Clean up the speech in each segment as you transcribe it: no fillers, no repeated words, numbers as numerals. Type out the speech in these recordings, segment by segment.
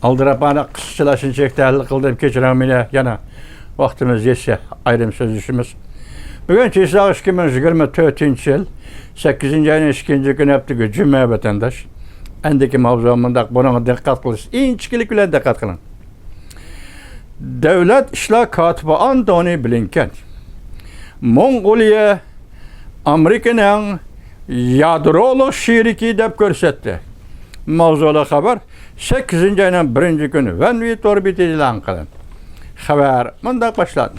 Aldırapana kısıçılaşın çekterlik kıldım keçiramine yana vaktimiz yetse ayrım sözüşümüz. Bugün Çiğsağ 2024 yıl 8. ayın 2. gün yaptığı cümle vatandaş. Endeki mavzumunda buna dikkat kılış. İnçikilik bile dikkat kılın. Devlet İşler Katibi Antony Blinken Mongoliya Amerika'nın yadroluk şiriki dep görsetti. Mavzula haber 8. ayının 1. günü Venvit orbiti ilan kılın. Haber bundan başladı.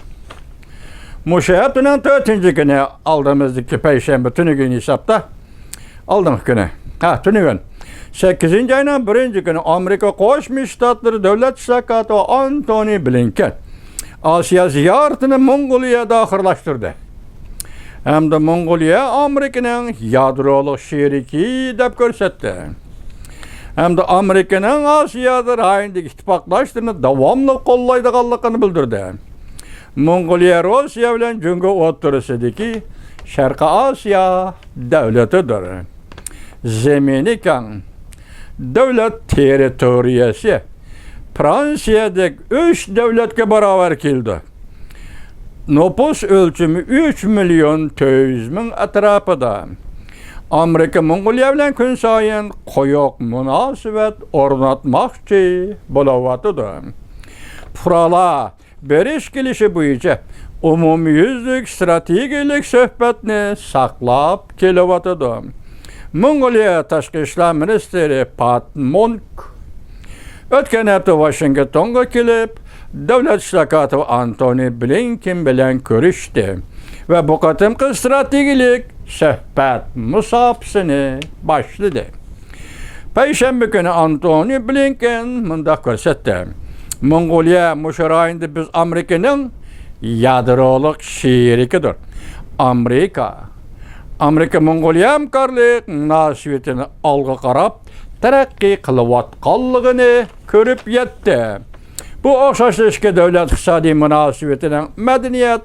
Muşayatının 4. günü aldığımızdaki Perşembe tünü günü hesapta aldığımız günü. Tünü gün. 8. ayının 1. günü Amerika Koşmuş Ştatları Devlet İşler Katibi Antony Blinken Asya ziyaretini Mongolia'da ahırlaştırdı. Hem de Mongoliya Amerika'nın yadroluk şiriki dep görsetti. Hem de Amerika'nın Asya'da rayındaki ittifaklaştığını devamlı kollaydıqanlıqını bildirdi. Mongoliya Rusya bilen jüngü oturusudaki Şarkı Asya devletidir. Zemini kan devlet teritoriyası Fransa'daki 3 devletke beraber kildi. Nüfus ölçümü 3 milyon 200 bin etrafıda. Amerika Mongoliya bilen gün sayın koyuk münasebet ornatmakçı bulavatıdır. Furala beriş gelişi boyunca umumiyüzlük stratejilik söhbetini saklap kelevatıdır. Mongoliya Taşkı İşler Ministeri Pat Monk ötken hafta Washington'a kelip Devlet İşler Katibi Antony Blinken bilen görüştü ve bu katımkı stratejilik söhbet musafsını başladı. Perşembe günü Antony Blinken mındak görsetti. Mongoliya muşarayında biz Amerika'nın yadroluk şirikidir. Amerika Mongoliya hamkarlık münasebetini algı qarab terakki kılıvatqanlığını körüp yetti. Bu oxşaşlışkı devlet iqtisadi münasebetinin medeniyet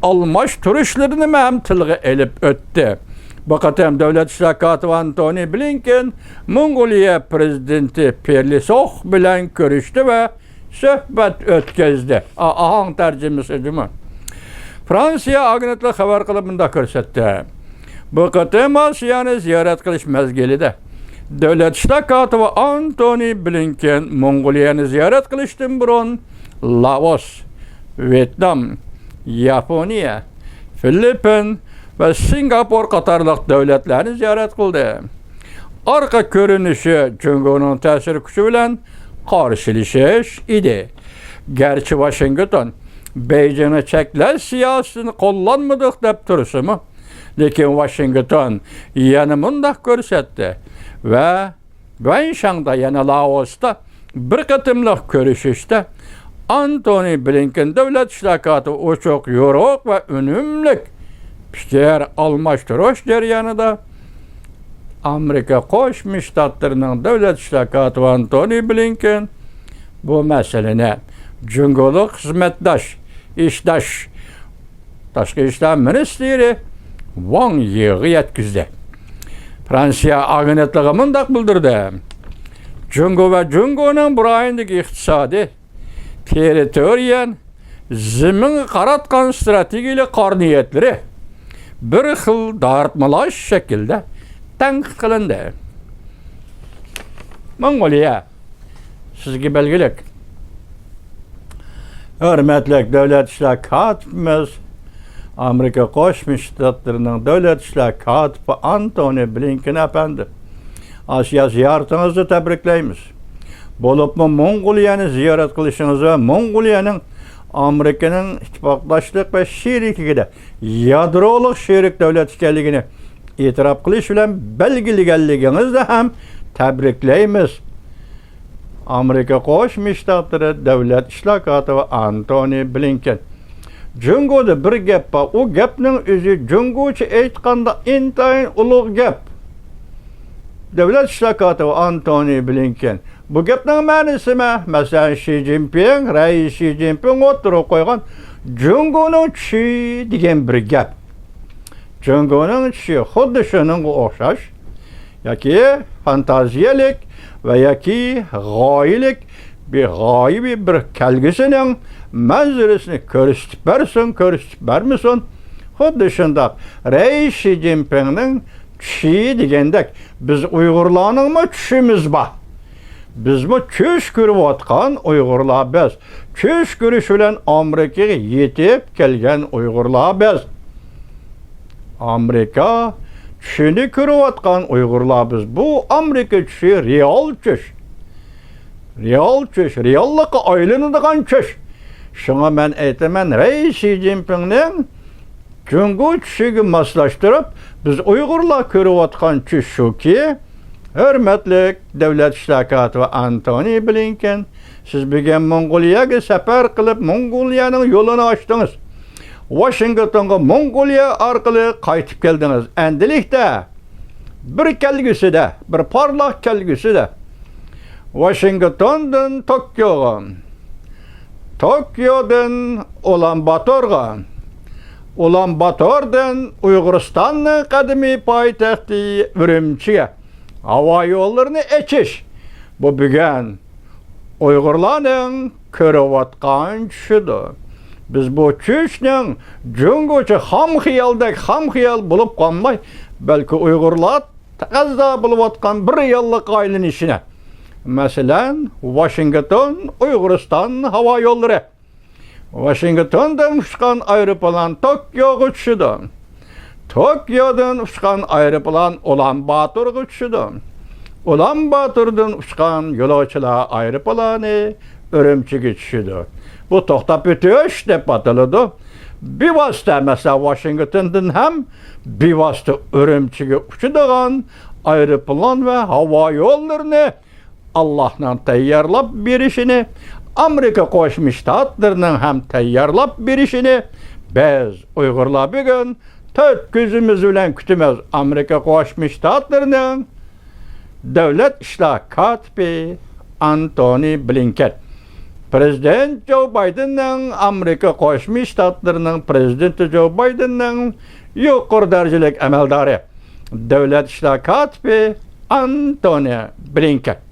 almaştırışlarını məhm tilgə elip öttü. Bu qatam Devlet İşler Katibi Antony Blinken Mongoliya prezidenti Perlisokh bilen görüştü ve söhbet ötközdi. Ahang tercümesi değil mi? Fransa agentliği haber kılımında görsetti. Bu qatam Asya'nı ziyaret kılış mezgilide Devlet İşler Katibi Antony Blinken Mongoliya'nı ziyaret kılıştın burun Laos, Vietnam, Japonya, Filipin ve Singapur qatarlıq devletlerini ziyaret kıldı. Arka görünüşü Cüngü'nün tesiri gücü bilen karşılaşış idi. Gerçi Washington Beijing'e çekler siyasını kullanmadık dep tursu mu? Lekin Washington yanımında görsetti ve Wenshang'da yana Laos'ta bir katımlık görüşüşte Antony Blinken Devlet İşler Katibi o çok yoruk ve önümlük fikir almaştırış jaryanıda Amerika Koşmuş Ştatlarının Devlet İşler Katibi Antony Blinken bu meselene cüngülük hizmetdaş, işdaş, Taşkı İşler Ministeri Wang Yi'yi yetkizdi. Fransa agentliği mındak bildirdi. Cüngü ve Cüngü'nün burayındaki iktisadi teritoriyan zemin qaratqan stratejilik qarniyetleri bir xil dartmalaş şekilde tanqid qilindi. Mongoliya sizga belgilik. Hürmetli Devlet İşler Katibimiz Amerika Koşmuş Ştatlarının Devlet İşler Katibi Antony Blinken efendi. Asya ziyaretinizi tebrikleyimiz. Bolup mu Mongoliya'nı ziyaret kılışınız ve Mongoliya'nın Amerika'nın ittifaklaşlık ve şirikliğinde yadroluk şirik devlet ikenligini itiraf kılış bilen belgiligenliğinizde hem tebrikleyimiz. Amerika Koşmuş Ştatları Devlet İşler Katibi Antony Blinken. Cüngü'de bir gep var. O gepnin özü Cüngü'çi eytqanda intayin ulug gep. Devlet İşler Katibi Antony Blinken. Bu gepnin ma'nisi mi? Mesela Xi Jinping, Reis Xi Jinping oturup koygan Cüngü'nün çi degan bir gep. Cüngünün işi xuddi şununğa oxşaş, yoki fantaziyalik ve yoki g'oyilik bir g'oyibi bir kelgisining manzirisini ko'rsatib bermisin. Xuddi shundoq Reis Xi Jinpingning tushi degandek biz Uyg'urlarning tushimiz bor. Bizmi tush ko'rayotgan Uyg'urlar biz. Tush ko'rish bilan Amerikaga yetib kelgan Uyg'urlar biz. Amerika tushini ko'rayotgan Uyg'urlar biz. Bu Amerika tushi real tush. Real tush, reallikqa aylanadigan tush. Şuna men aytaman, Reis Xi Jinpingning Cüngü tushiga moslashtirib, biz Uyg'urlar ko'rayotgan tush shuki, hurmatli davlat ishlar kotibi Antony Blinken, siz bugun Mongoliyaga safar qilib, Mongoliyaning yo'lini ochdingiz. Washingtonga Mongoliya orqali qaytib keldingiz. Endilikda bir kelgusida, bir parlaq kelgusida Washingtondan Tokyoga, Tokyodan Ulan-Batorga, Ulan-Batordan Uyg'uristonning qadimiy poytaxti Urumchiga havo yo'llarini echish. Bu bugun Uyg'urlarning ko'rayotgan tushidir. Biz bu tushning jungocha ham xiyol bo'lib qolmay, balki Uyg'urlar taqazzo bo'layotgan bir reallik aylanishini. Masalan, Washington, Uyg'uriston havo yo'llari. Washingtondan uçkan aeroplan Tokyoga tushdi. Tokyodan uçkan aeroplan Ulan-Batorga tushdi. Ulan-Batordan uçkan yo'lovchilar aeroplani Urumchiga tushdi. Bu to'xtab o'tish deb ataladi. Bevosita mesela Washingtondan ham bevosita Urumchiga uchadigan aeroplan ve havo yo'llarini Allah'ın tayyorlab berishini, Amerika Qo'shma Shtatlarining ham tayyorlab berishini biz Uyg'urlar bugun to'rt ko'zimiz bilan kutamiz. Amerika Qo'shma Shtatlarining davlat ishlar kotibi Antony Blinken, Prezident Joe Bidenning, Amerika Qo'shma Shtatlarining prezidenti Joe Bidenning yuqori darajalik amaldori davlat ishlar kotibi Antony Blinken.